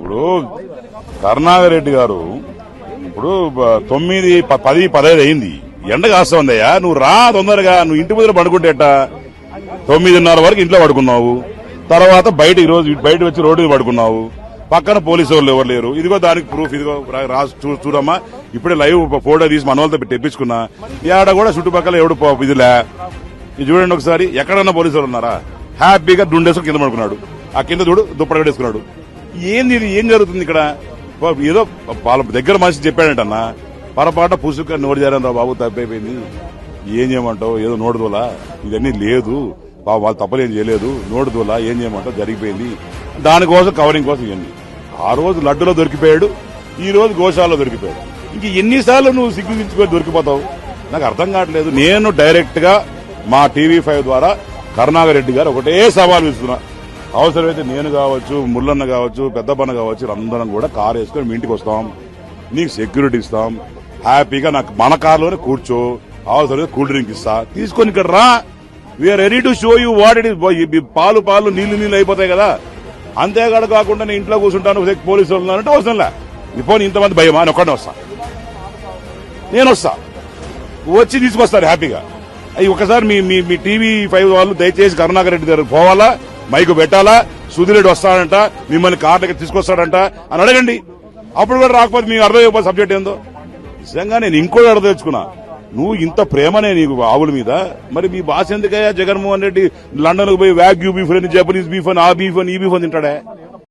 ఇప్పుడు కరుణాకర్ రెడ్డి గారు ఇప్పుడు 9, 10, 15 అయింది. ఎండ కాస్తా ఉందయ్యా, నువ్వు రా తొందరగా. నువ్వు ఇంటి ముందర పడుకుంటేట 9:30 వరకు ఇంట్లో పడుకున్నావు. తర్వాత బయట ఈ రోజు బయట వచ్చి రోడ్డు మీద పడుకున్నావు. పక్కన పోలీసు వాళ్ళు ఎవరు లేరు. ఇదిగో దానికి ప్రూఫ్, ఇదిగో చూడమ్మా. ఇప్పుడే లైవ్ ఫోటో తీసి మన వాళ్ళతో తెప్పించుకున్నా. ఏడ కూడా చుట్టుపక్కల ఎవడు ఇదిలే. ఇది చూడండి ఒకసారి, ఎక్కడన్నా పోలీసు వాళ్ళు ఉన్నారా? హ్యాపీగా దుండేసుకు కింద పడుకున్నాడు. ఆ కింద చూడు దుప్పటి కట్టేసుకున్నాడు. ఏంది ఇది, ఏం జరుగుతుంది ఇక్కడ? ఏదో వాళ్ళ దగ్గర మనిషి చెప్పాడంటన్నా, పొరపాట పుసుక నోటు చేరాను రా బాబు, తప్పైపోయింది, ఏం చేయమంటావు, ఏదో నోడుదోలా, ఇదన్నీ లేదు, వాళ్ళు తప్పలేం చేయలేదు, నోడుదోలా, ఏం చేయమంటావు, జరిగిపోయింది. దానికోసం కవరింగ్ కోసం ఇవన్నీ. ఆ రోజు లడ్డులో దొరికిపోయాడు, ఈ రోజు గోశాలలో దొరికిపోయాడు. ఇంక ఎన్నిసార్లు నువ్వు సిగ్గుదించుకొని దొరికిపోతావు? నాకు అర్థం కావట్లేదు. నేను డైరెక్ట్ గా మా TV5 ద్వారా కరుణాకర్ రెడ్డి గారు ఒకటే సవాల్ ఇస్తున్నా. అవసరమైతే నేను కావచ్చు, ముల్లన్న కావచ్చు, పెద్దపన్న కావచ్చు, అందరం కూడా కారు వేసుకొని మీ ఇంటికి వస్తాం, నీకు సెక్యూరిటీ ఇస్తాం, హ్యాపీగా నాకు మన కారులోనే కూర్చో, అవసరమైతే కూల్ డ్రింక్ ఇస్తా, తీసుకొని ఇక్కడ రా. We're ready to show you what it is. పాలు నీళ్లు అయిపోతాయి కదా. అంతేకాడ కాకుండా నేను ఇంట్లో కూర్చుంటాను, పోలీసు వాళ్ళు ఉన్నారంటే అవసరంలే. ఇప్పుడు ఇంతమంది భయమా? నేను ఒక్కడే వస్తా, నేను వస్తా, వచ్చి తీసుకొస్తాను హ్యాపీగా. అవి ఒకసారి మీ TV5 వాళ్ళు దయచేసి కరుణాకర్ రెడ్డి గారు పోవాలా, మైకు పెట్టాలా, సుధీరెడ్డి వస్తాడంట, మిమ్మల్ని కార్లకి తీసుకొస్తాడంట అని అడగండి. అప్పుడు కూడా రాకపోతే మీకు అర్థమైపోతే సబ్జెక్ట్ ఏందో. నిజంగా నేను ఇంకోటి అర్థం తెచ్చుకున్నా, నువ్వు ఇంత ప్రేమనే నీకు ఆవుల మీద, మరి మీ భాష ఎందుకయ్యా? జగన్మోహన్ రెడ్డి లండన్ కు పోయి వ్యాగ్యూ బీఫ్ అని, జపనీస్ బీఫ్ అని, ఆ బీఫ్ అని, ఈ బీఫ్ అని తింటాడే.